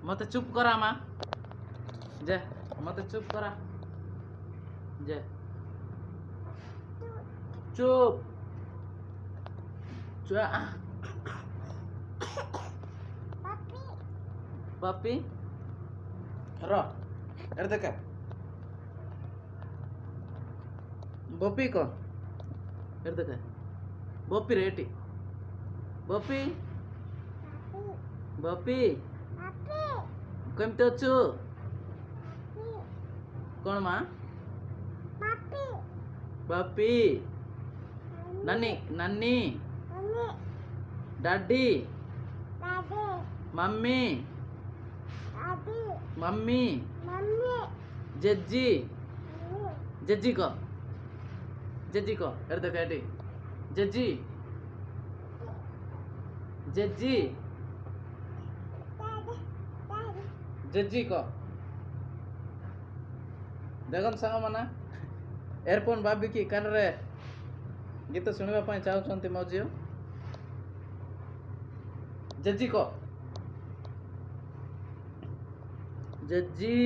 मत चुप करा माँ जे मत चुप करा जे चुप पपी रो एड़ देख बपी को एड़ देख बपी रेटी बपी बपी केमती अच्छु कौन माँ बपी नानी नानी daddy mummy mummy Jajji Jajji को एड़ देख एटी जज्जी जज्जी जज्जी को देखन सांग माना एयरफोन भाभी की कान रे गीत शुणा चाहते मो झील जज्जी को जज्जी